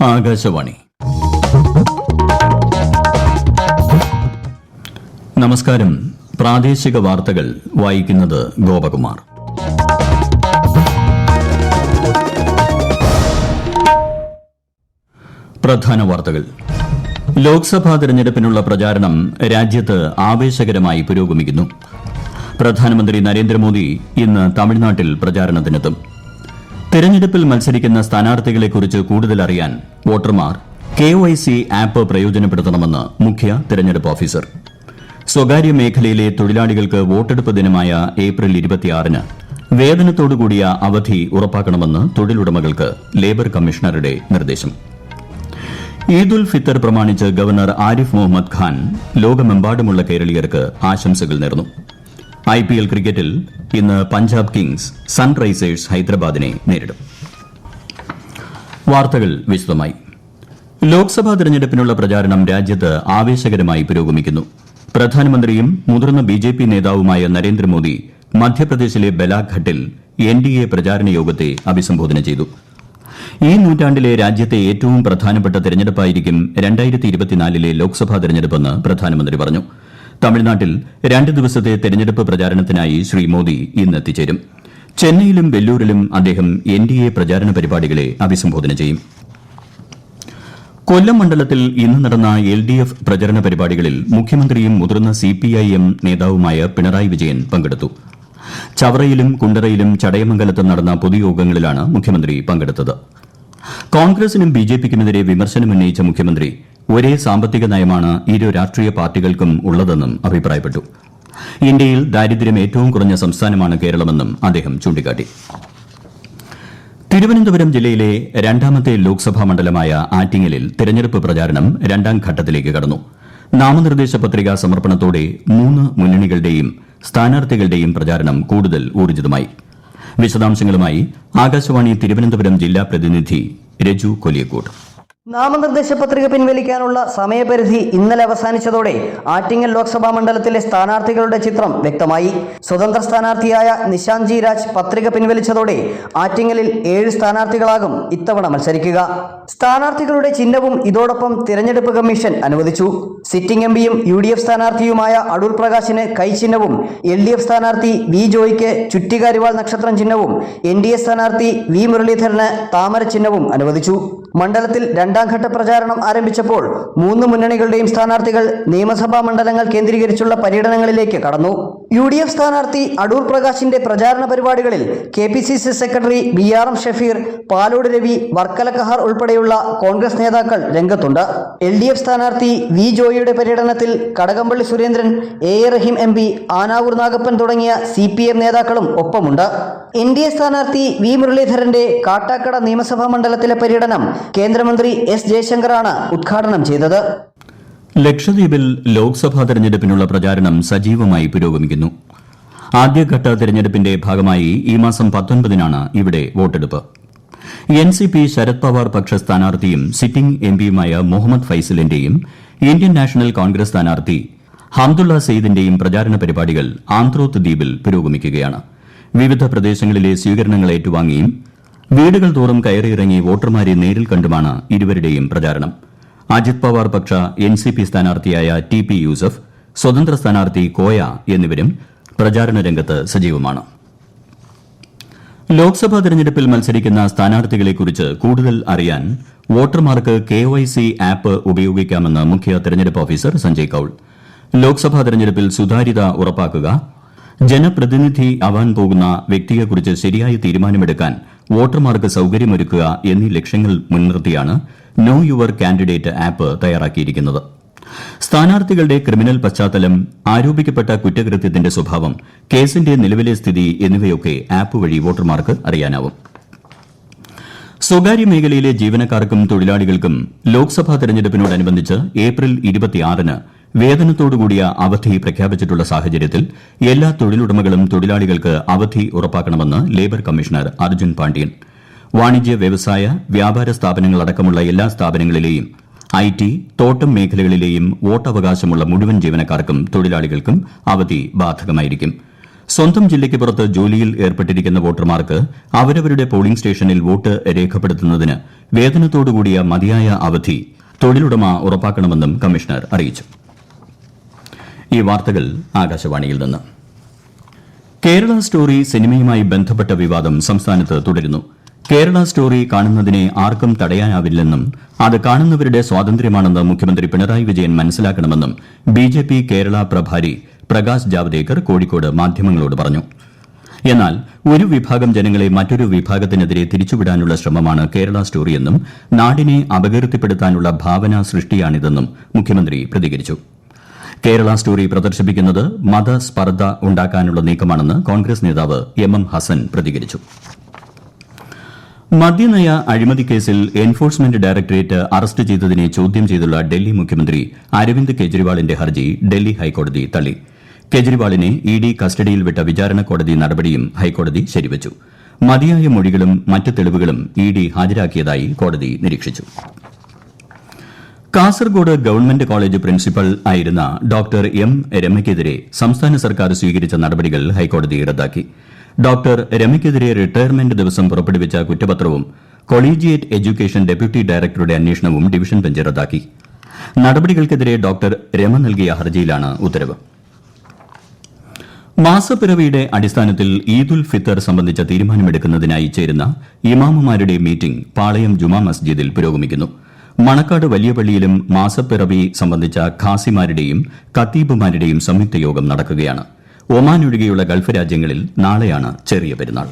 ആകാശവാണി. നമസ്കാരം. പ്രാദേശിക വാർത്തകൾ വായിക്കുന്നത് ഗോപകുമാർ. പ്രധാന വാർത്തകൾ. ലോക്സഭാ തെരഞ്ഞെടുപ്പിനുള്ള പ്രചാരണം രാജ്യത്ത് ആവേശകരമായി പുരോഗമിക്കുന്നു. പ്രധാനമന്ത്രി നരേന്ദ്രമോദി ഇന്ന് തമിഴ്നാട്ടിൽ പ്രചാരണത്തിനെത്തും. തെരഞ്ഞെടുപ്പിൽ മത്സരിക്കുന്ന സ്ഥാനാർത്ഥികളെക്കുറിച്ച് കൂടുതൽ അറിയാൻ വോട്ടർമാർ KYC ആപ്പ് പ്രയോജനപ്പെടുത്തണമെന്ന് മുഖ്യ തെരഞ്ഞെടുപ്പ് ഓഫീസർ. സ്വകാര്യ മേഖലയിലെ തൊഴിലാളികൾക്ക് വോട്ടെടുപ്പ് ദിനമായ ഏപ്രിൽ 26-ന് വേതനത്തോടുകൂടിയ അവധി ഉറപ്പാക്കണമെന്ന് തൊഴിലുടമകൾക്ക് ലേബർ കമ്മീഷണറുടെ നിർദ്ദേശം. ഈദ് ഉൽ ഫിത്തർ പ്രമാണിച്ച് ഗവർണർ ആരിഫ് മുഹമ്മദ് ഖാൻ ലോകമെമ്പാടുമുള്ള കേരളീയർക്ക് ആശംസകൾ നേർന്നു. IPL ക്രിക്കറ്റിൽ ഇന്ന് പഞ്ചാബ് കിങ്സ് സൺറൈസേഴ്സ് ഹൈദരാബാദിനെ നേരിടും. വാർത്തകൾ വിശദമായി. ലോക്സഭാ തെരഞ്ഞെടുപ്പിനുള്ള പ്രചാരണം രാജ്യത്ത് ആവേശകരമായി പുരോഗമിക്കുന്നു. പ്രധാനമന്ത്രിയും മുതിർന്ന BJP നേതാവുമായ നരേന്ദ്രമോദി മധ്യപ്രദേശിലെ ബലാഘട്ടിൽ NDA പ്രചാരണ യോഗത്തെ അഭിസംബോധന ചെയ്തു. ഈ നൂറ്റാണ്ടിലെ രാജ്യത്തെ ഏറ്റവും പ്രധാനപ്പെട്ട തെരഞ്ഞെടുപ്പായിരിക്കും 2024-ലെ ലോക്സഭാ തെരഞ്ഞെടുപ്പെന്ന് പ്രധാനമന്ത്രി പറഞ്ഞു. തമിഴ്നാട്ടിൽ 2 ദിവസത്തെ തെരഞ്ഞെടുപ്പ് പ്രചാരണത്തിനായി ശ്രീ മോദി ഇന്ന് എത്തിച്ചേരും. ചെന്നൈയിലും വെല്ലൂരിലും അദ്ദേഹം NDA പ്രചാരണ പരിപാടികളെ അഭിസംബോധന ചെയ്യും. കൊല്ലം മണ്ഡലത്തിൽ ഇന്ന് നടന്ന LDF പ്രചരണ പരിപാടികളിൽ മുഖ്യമന്ത്രിയും മുതിർന്ന CPIM നേതാവുമായ പിണറായി വിജയൻ പങ്കെടുത്തു. ചവറയിലും കുണ്ടറയിലും ചടയമംഗലത്തും നടന്ന പൊതുയോഗങ്ങളിലാണ് മുഖ്യമന്ത്രി പങ്കെടുത്തത്. കോൺഗ്രസിനും BJPക്കുമെതിരെ വിമർശനമുന്നയിച്ച മുഖ്യമന്ത്രി ഒരേ സാമ്പത്തിക നയമാണ് ഇരു രാഷ്ട്രീയ പാർട്ടികൾക്കും ഉള്ളതെന്നും അഭിപ്രായപ്പെട്ടു. ഇന്ത്യയിൽ ദാരിദ്ര്യം ഏറ്റവും കുറഞ്ഞ സംസ്ഥാനമാണ് കേരളമെന്നും അദ്ദേഹം ചൂണ്ടിക്കാട്ടി. തിരുവനന്തപുരം ജില്ലയിലെ 2ാമത്തെ ലോക്സഭാ മണ്ഡലമായ ആറ്റിങ്ങലിൽ തെരഞ്ഞെടുപ്പ് പ്രചാരണം 2ാം ഘട്ടത്തിലേക്ക് കടന്നു. നാമനിർദ്ദേശ പത്രികാ സമർപ്പണത്തോടെ 3 മുന്നണികളുടെയും സ്ഥാനാർത്ഥികളുടെയും പ്രചാരണം കൂടുതൽ ഊർജിതമായി. വിശദാംശങ്ങളുമായി ആകാശവാണി തിരുവനന്തപുരം ജില്ലാ പ്രതിനിധി രജു കൊലിയക്കോട്. നാമനിർദ്ദേശ പത്രിക പിൻവലിക്കാനുള്ള സമയപരിധി ഇന്നലെ അവസാനിച്ചതോടെ ആറ്റിങ്ങൽ ലോക്സഭാ മണ്ഡലത്തിലെ സ്ഥാനാർത്ഥികളുടെ ചിത്രം വ്യക്തമായി. സ്വതന്ത്ര സ്ഥാനാർത്ഥിയായ നിശാന്ത് ജി രാജ് പത്രിക പിൻവലിച്ചതോടെ ആറ്റിങ്ങലിൽ 7 സ്ഥാനാർത്ഥികളാകും ഇത്തവണ മത്സരിക്കുക. സ്ഥാനാർത്ഥികളുടെ ചിഹ്നവും ഇതോടൊപ്പം തിരഞ്ഞെടുപ്പ് കമ്മീഷൻ അനുവദിച്ചു. സിറ്റിംഗ് MPയും UDF സ്ഥാനാർത്ഥിയുമായ അടൂർ പ്രകാശിന് കൈചിഹ്നവും LDF സ്ഥാനാർത്ഥി V ജോയിക്ക് ചുറ്റികാരിവാൾ നക്ഷത്രം ചിഹ്നവും NDA സ്ഥാനാർത്ഥി V മുരളീധരന് താമര ചിഹ്നവും അനുവദിച്ചു. മണ്ഡലത്തിൽ 2ാം ഘട്ട പ്രചാരണം ആരംഭിച്ചപ്പോൾ 3 മുന്നണികളുടെയും സ്ഥാനാർത്ഥികൾ നിയമസഭാ മണ്ഡലങ്ങൾ കേന്ദ്രീകരിച്ചുള്ള പര്യടനങ്ങളിലേക്ക് കടന്നു. UDF സ്ഥാനാർത്ഥി അടൂർ പ്രകാശിന്റെ പ്രചാരണ പരിപാടികളിൽ KPCC secretary BRM Shafeer, Palode Ravi, Varkala Khehar ഉൾപ്പെടെയുള്ള കോൺഗ്രസ് നേതാക്കൾ രംഗത്തുണ്ട്. LDF സ്ഥാനാർത്ഥി V ജോയിയുടെ പര്യടനത്തിൽ Kadakampally Surendran, A Rahim MP, Anavoor Nagappan തുടങ്ങിയ CPM നേതാക്കളും ഒപ്പമുണ്ട്. NDA സ്ഥാനാർത്ഥി V മുരളീധരന്റെ കാട്ടാക്കട നിയമസഭാ മണ്ഡലത്തിലെ പര്യടനം കേന്ദ്രമന്ത്രി S ജയശങ്കറാണ് ഉദ്ഘാടനം ചെയ്തത്. ലക്ഷദ്വീപിൽ ലോക്സഭാ തെരഞ്ഞെടുപ്പിനുള്ള പ്രചാരണം സജീവമായി പുരോഗമിക്കുന്നു. ആദ്യഘട്ട തെരഞ്ഞെടുപ്പിന്റെ ഭാഗമായി ഈ മാസം 19-നാണ് ഇവിടെ വോട്ടെടുപ്പ്. NCP ശരത് പവാർ പക്ഷ സ്ഥാനാർത്ഥിയും സിറ്റിംഗ് MPയുമായ മുഹമ്മദ് ഫൈസലിന്റെയും ഇന്ത്യൻ നാഷണൽ കോൺഗ്രസ് സ്ഥാനാർത്ഥി ഹംദുള്ള സെയ്ദിന്റെയും പ്രചാരണ പരിപാടികൾ ആന്ത്രോത്ത് ദ്വീപിൽ പുരോഗമിക്കുകയാണ്. വിവിധ പ്രദേശങ്ങളിലെ സ്വീകരണങ്ങൾ ഏറ്റുവാങ്ങിയും വീടുകൾ തോറും കയറിയിറങ്ങി വോട്ടർമാരെ നേരിൽ കണ്ടുമാണ് ഇരുവരുടെയും പ്രചാരണം. അജിത് പവാർ പക്ഷ NCP സ്ഥാനാർത്ഥിയായ TP യൂസഫ്, സ്വതന്ത്ര സ്ഥാനാർത്ഥി കോയ എന്നിവരും പ്രചാരണ രംഗത്ത് സജീവമാണ്. ലോക്സഭാ തെരഞ്ഞെടുപ്പിൽ മത്സരിക്കുന്ന സ്ഥാനാർത്ഥികളെക്കുറിച്ച് കൂടുതൽ അറിയാൻ വോട്ടർമാർക്ക് KYC ആപ്പ് ഉപയോഗിക്കാമെന്ന് മുഖ്യ തെരഞ്ഞെടുപ്പ് ഓഫീസർ സഞ്ജയ് കൌൾ. ലോക്സഭാ തെരഞ്ഞെടുപ്പിൽ സുതാര്യത ഉറപ്പാക്കുക, ജനപ്രതിനിധി ആവാൻ പോകുന്ന വ്യക്തിയെക്കുറിച്ച് ശരിയായ തീരുമാനമെടുക്കാൻ വോട്ടർമാർക്ക് സൌകര്യമൊരുക്കുക എന്നീ ലക്ഷ്യങ്ങൾ മുൻനിർത്തിയാണ് നോ യുവർ കാൻഡിഡേറ്റ് ആപ്പ് തയ്യാറാക്കിയിരിക്കുന്നത്. സ്ഥാനാർത്ഥികളുടെ ക്രിമിനൽ പശ്ചാത്തലം, ആരോപിക്കപ്പെട്ട കുറ്റകൃത്യത്തിന്റെ സ്വഭാവം, കേസിന്റെ നിലവിലെ സ്ഥിതി എന്നിവയൊക്കെ ആപ്പ് വഴി വോട്ടർമാർക്ക് അറിയാനാവും. സ്വകാര്യ മേഖലയിലെ ജീവനക്കാർക്കും തൊഴിലാളികൾക്കും ലോക്സഭാ തെരഞ്ഞെടുപ്പിനോടനുബന്ധിച്ച് ഏപ്രിൽ 26-ന് വേതനത്തോടുകൂടിയ അവധി പ്രഖ്യാപിച്ചിട്ടുള്ള സാഹചര്യത്തിൽ എല്ലാ തൊഴിലുടമകളും തൊഴിലാളികൾക്ക് അവധി ഉറപ്പാക്കണമെന്ന് ലേബർ കമ്മീഷണർ അർജുൻ പാണ്ഡ്യൻ. വാണിജ്യ, വ്യവസായ, വ്യാപാര സ്ഥാപനങ്ങളടക്കമുള്ള എല്ലാ സ്ഥാപനങ്ങളിലെയും IT, തോട്ടം മേഖലകളിലെയും വോട്ടവകാശമുള്ള മുഴുവൻ ജീവനക്കാർക്കും തൊഴിലാളികൾക്കും അവധി ബാധകമായിരിക്കും. സ്വന്തം ജില്ലയ്ക്ക് പുറത്ത് ജോലിയിൽ ഏർപ്പെട്ടിരിക്കുന്ന വോട്ടർമാർക്ക് അവരവരുടെ പോളിംഗ് സ്റ്റേഷനിൽ വോട്ട് രേഖപ്പെടുത്തുന്നതിന് വേതനത്തോടുകൂടിയ മതിയായ അവധി തൊഴിലുടമ ഉറപ്പാക്കണമെന്നും കമ്മീഷണർ അറിയിച്ചു. ഈ വാർത്തകൾ ആകാശവാണിയിൽ നിന്ന്. കേരള സ്റ്റോറി സിനിമയുമായി ബന്ധപ്പെട്ട വിവാദം സംസ്ഥാനത്ത് തുടരുന്നു. കേരള സ്റ്റോറി കാണുന്നതിനെ ആർക്കും തടയാനാവില്ലെന്നും അത് കാണുന്നവരുടെ സ്വാതന്ത്ര്യമാണെന്ന് മുഖ്യമന്ത്രി പിണറായി വിജയൻ മനസ്സിലാക്കണമെന്നും ബിജെപി കേരള പ്രഭാരി പ്രകാശ് ജാവ്ദേക്കർ കോഴിക്കോട് മാധ്യമങ്ങളോട് പറഞ്ഞു. എന്നാൽ ഒരു വിഭാഗം ജനങ്ങളെ മറ്റൊരു വിഭാഗത്തിനെതിരെ തിരിച്ചുവിടാനുള്ള ശ്രമമാണ് കേരള സ്റ്റോറിയെന്നും നാടിനെ അപകീർത്തിപ്പെടുത്താനുള്ള ഭാവനാ സൃഷ്ടിയാണിതെന്നും മുഖ്യമന്ത്രി പ്രതികരിച്ചു. കേരള സ്റ്റോറി പ്രദർശിപ്പിക്കുന്നത് മതസ്പർദ്ധ ഉണ്ടാക്കാനുള്ള നീക്കമാണെന്ന് കോൺഗ്രസ് നേതാവ് എം ഹസൻ പ്രതികരിച്ചു. മദ്യനയ അഴിമതി കേസിൽ എൻഫോഴ്സ്മെന്റ് ഡയറക്ടറേറ്റ് അറസ്റ്റ് ചെയ്തതിനെ ചോദ്യം ചെയ്തുള്ള ഡൽഹി മുഖ്യമന്ത്രി അരവിന്ദ് കെജ്രിവാളിന്റെ ഹർജി ഡൽഹി ഹൈക്കോടതി തള്ളി. കെജ്രിവാളിനെ ഇഡി കസ്റ്റഡിയിൽ വിട്ട വിചാരണ കോടതി നടപടിയും ഹൈക്കോടതി ശരിവച്ചു. മതിയായ മൊഴികളും മറ്റ് തെളിവുകളും ഇഡി ഹാജരാക്കിയതായി കോടതി നിരീക്ഷിച്ചു. കാസർഗോഡ് ഗവൺമെന്റ് കോളേജ് പ്രിൻസിപ്പൽ ആയിരുന്ന ഡോക്ടർ എം രമയ്ക്കെതിരെ സംസ്ഥാന സർക്കാർ സ്വീകരിച്ച നടപടികൾ ഹൈക്കോടതി റദ്ദാക്കി. ഡോക്ടർ രമയ്ക്കെതിരെ റിട്ടയർമെന്റ് ദിവസം പുറപ്പെടുവിച്ച കുറ്റപത്രവും കൊളീജിയേറ്റ് എഡ്യൂക്കേഷൻ ഡെപ്യൂട്ടി ഡയറക്ടറുടെ അന്വേഷണവും ഡിവിഷൻ ബെഞ്ച് റദ്ദാക്കി. നടപടികൾക്കെതിരെ ഡോക്ടർ രമ നൽകിയ ഹർജിയിലാണ് ഉത്തരവ്. മാസപ്പിറവിയുടെ അടിസ്ഥാനത്തിൽ ഈദുൽ ഫിത്തർ സംബന്ധിച്ച തീരുമാനമെടുക്കുന്നതിനായി ചേരുന്ന ഇമാമുമാരുടെ മീറ്റിംഗ് പാളയം ജുമാ മസ്ജിദിൽ പുരോഗമിക്കുന്നു. മണക്കാട് വലിയ പള്ളിയിലും മാസപ്പിറവി സംബന്ധിച്ച ഖാസിമാരുടെയും ഖത്തീബുമാരുടെയും സംയുക്ത യോഗം നടക്കുകയാണ്. ഒമാൻ ഒഴികെയുള്ള ഗൾഫ് രാജ്യങ്ങളിൽ നാളെയാണ് ചെറിയ പെരുന്നാൾ.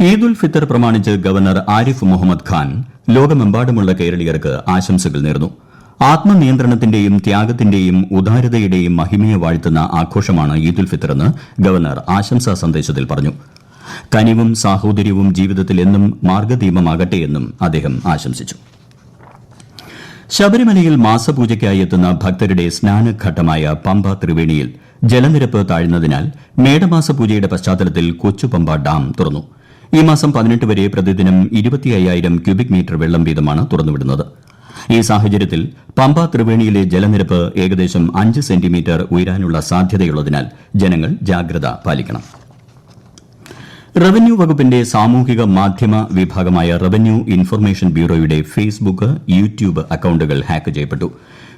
ഈദുൽ ഫിത്തർ പ്രമാണിച്ച് ഗവർണർ ആരിഫ് മുഹമ്മദ് ഖാൻ ലോകമെമ്പാടുമുള്ള കേരളീയർക്ക് ആശംസകൾ നേർന്നു. ആത്മനിയന്ത്രണത്തിന്റെയും ത്യാഗത്തിന്റെയും ഉദാരതയുടെയും മഹിമയെ വാഴ്ത്തുന്ന ആഘോഷമാണ് ഈദുൽ ഫിത്തർ എന്ന് ഗവർണർ ആശംസാ സന്ദേശത്തിൽ പറഞ്ഞു. കനിവും സാഹോദര്യവും ജീവിതത്തിൽ എന്നും മാർഗദീപമാകട്ടെ എന്നും അദ്ദേഹം ആശംസിച്ചു. ശബരിമലയിൽ മാസപൂജയ്ക്കായി എത്തുന്ന ഭക്തരുടെ സ്നാനഘട്ടമായ പമ്പ ത്രിവേണിയിൽ ജലനിരപ്പ് താഴ്ന്നതിനാൽ മേടമാസ പൂജയുടെ പശ്ചാത്തലത്തിൽ കൊച്ചുപമ്പ ഡാം തുറന്നു. ഈ മാസം 18 വരെ പ്രതിദിനം 25,000 ക്യൂബിക് മീറ്റർ വെള്ളം വീതമാണ് തുറന്നുവിടുന്നത്. ഈ സാഹചര്യത്തിൽ പമ്പ ത്രിവേണിയിലെ ജലനിരപ്പ് ഏകദേശം 5 സെന്റിമീറ്റർ ഉയരാനുള്ള സാധ്യതയുള്ളതിനാൽ ജനങ്ങൾ ജാഗ്രത പാലിക്കണം. റവന്യൂ വകുപ്പിന്റെ സാമൂഹിക മാധ്യമ വിഭാഗമായ റവന്യൂ ഇൻഫർമേഷൻ ബ്യൂറോയുടെ ഫേസ്ബുക്ക്, യൂട്യൂബ് അക്കൌണ്ടുകൾ ഹാക്ക് ചെയ്യപ്പെട്ടു.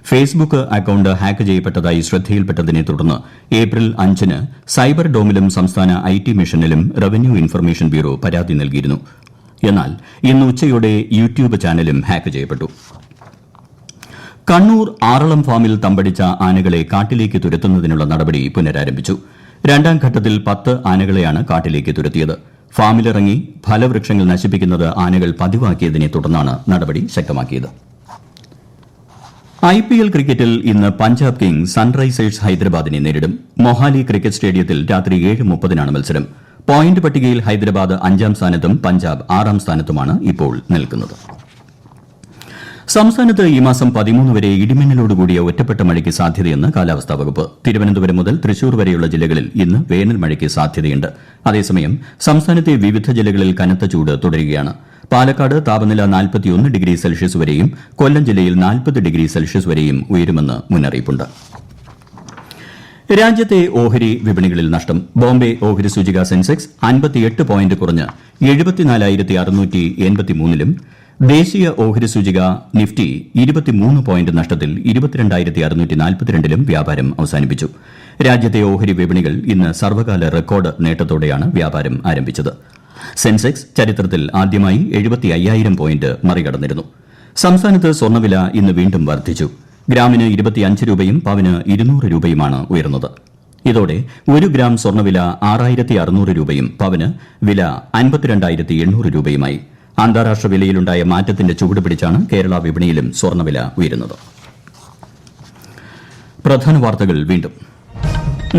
ഫേസ്ബുക്ക് അക്കൌണ്ട് ഹാക്ക് ചെയ്യപ്പെട്ടതായി ശ്രദ്ധയിൽപ്പെട്ടതിനെ തുടർന്ന് ഏപ്രിൽ 5-ന് സൈബർ ഡോമിലും സംസ്ഥാന IT മിഷനിലും റവന്യൂ ഇൻഫർമേഷൻ ബ്യൂറോ പരാതി നൽകിയിരുന്നു. എന്നാൽ ഇന്ന് ഉച്ചയോടെ യൂട്യൂബ് ചാനലും ഹാക്ക് ചെയ്യപ്പെട്ടു. കണ്ണൂർ ആറളം ഫാമിൽ തമ്പടിച്ച ആനകളെ കാട്ടിലേക്ക് തുരത്തുന്നതിനുള്ള നടപടി പുനരാരംഭിച്ചു. രണ്ടാം ഘട്ടത്തിൽ 10 ആനകളെയാണ് കാട്ടിലേക്ക് തുരത്തിയത്. ഫാമിലിറങ്ങി ഫലവൃക്ഷങ്ങൾ നശിപ്പിക്കുന്നത് ആനകൾ പതിവാക്കിയതിനെ തുടർന്നാണ് നടപടി ശക്തമാക്കിയത്. IPL ക്രിക്കറ്റിൽ ഇന്ന് പഞ്ചാബ് കിങ്സ് സൺറൈസേഴ്സ് ഹൈദരാബാദിനെ നേരിടും. മൊഹാലി ക്രിക്കറ്റ് സ്റ്റേഡിയത്തിൽ രാത്രി 7:30-നാണ് മത്സരം. പോയിന്റ് പട്ടികയിൽ ഹൈദരാബാദ് 5-ാം സ്ഥാനത്തും പഞ്ചാബ് 6-ാം സ്ഥാനത്തുമാണ് ഇപ്പോൾ നിൽക്കുന്നത്. സംസ്ഥാനത്ത് ഈ മാസം 13 വരെ ഇടിമിന്നലോടുകൂടിയ ഒറ്റപ്പെട്ട മഴയ്ക്ക് സാധ്യതയെന്ന് കാലാവസ്ഥാ വകുപ്പ്. തിരുവനന്തപുരം മുതൽ തൃശൂർ വരെയുള്ള ജില്ലകളിൽ ഇന്ന് വേനൽ മഴയ്ക്ക് സാധ്യതയുണ്ട്. അതേസമയം സംസ്ഥാനത്തെ വിവിധ ജില്ലകളിൽ കനത്ത ചൂട് തുടരുകയാണ്. പാലക്കാട് താപനില 41 ഡിഗ്രി സെൽഷ്യസ് വരെയും കൊല്ലം ജില്ലയിൽ 40 ഡിഗ്രി സെൽഷ്യസ് വരെയും ഉയരുമെന്ന് മുന്നറിയിപ്പുണ്ട്. രാജ്യത്തെ ഓഹരി വിപണികളിൽ നഷ്ടം. ബോംബെ ഓഹരി സൂചിക സെൻസെക്സ് 58 പോയിന്റ് കുറഞ്ഞ് 74,683-ലും ദേശീയ ഓഹരി സൂചിക നിഫ്റ്റി 23 പോയിന്റ് നഷ്ടത്തിൽ 22,642-ലും വ്യാപാരം അവസാനിപ്പിച്ചു. രാജ്യത്തെ ഓഹരി വിപണികൾ ഇന്ന് സർവ്വകാല റെക്കോർഡ് നേട്ടത്തോടെയാണ് വ്യാപാരം ആരംഭിച്ചത്. സെൻസെക്സ് ചരിത്രത്തിൽ ആദ്യമായി 75,000 പോയിന്റ് മറികടന്നിരുന്നു. സംസ്ഥാനത്ത് സ്വർണ്ണവില ഇന്ന് വീണ്ടും വർദ്ധിച്ചു. ഗ്രാമിന് 25 രൂപയും പവന് 200 രൂപയുമാണ് ഉയർന്നത്. ഇതോടെ 1 ഗ്രാം സ്വർണ്ണവില 6,600 രൂപയും പവന് വില 52,800 രൂപയുമായി. അന്താരാഷ്ട്ര വിലയിലുണ്ടായ മാറ്റത്തിന്റെ ചുവട് പിടിച്ചാണ് കേരള വിപണിയിലും സ്വർണ്ണവില ഉയരുന്നത്. പ്രധാന വാർത്തകൾ വീണ്ടും.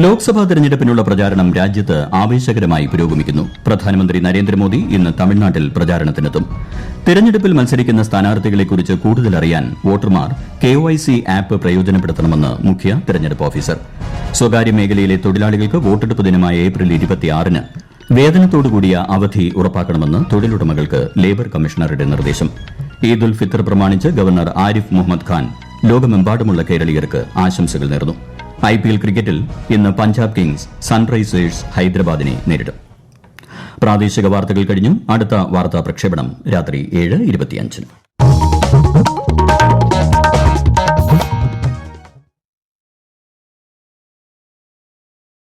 ലോക്സഭാ തെരഞ്ഞെടുപ്പിനുള്ള പ്രചാരണം രാജ്യത്ത് ആവേശകരമായി പുരോഗമിക്കുന്നു. പ്രധാനമന്ത്രി നരേന്ദ്രമോദി ഇന്ന് തമിഴ്നാട്ടിൽ പ്രചാരണത്തിനെത്തും. തെരഞ്ഞെടുപ്പിൽ മത്സരിക്കുന്ന സ്ഥാനാർത്ഥികളെക്കുറിച്ച് കൂടുതൽ അറിയാൻ വോട്ടർമാർ KYC ആപ്പ് പ്രയോജനപ്പെടുത്തണമെന്ന് മുഖ്യ തെരഞ്ഞെടുപ്പ് ഓഫീസർ. സ്വകാര്യ മേഖലയിലെ തൊഴിലാളികൾക്ക് വോട്ടെടുപ്പ് ദിനമായ ഏപ്രിൽ 26-ന് വേതനത്തോടുകൂടിയ അവധി ഉറപ്പാക്കണമെന്ന് തൊഴിലുടമകൾക്ക് ലേബർ കമ്മീഷണറുടെ നിർദ്ദേശം. ഈദുൽ ഫിത്തർ പ്രമാണിച്ച് ഗവർണർ ആരിഫ് മുഹമ്മദ് ഖാൻ ലോകമെമ്പാടുമുള്ള കേരളീയർക്ക് ആശംസകൾ നേർന്നു. IPL ക്രിക്കറ്റിൽ ഇന്ന് പഞ്ചാബ് കിങ്സ് സൺറൈസേഴ്സ് ഹൈദരാബാദിനെ നേരിടും. പ്രാദേശിക വാർത്തകൾ കഴിഞ്ഞു. അടുത്ത വാർത്താ പ്രക്ഷേപണം രാത്രി 7:25.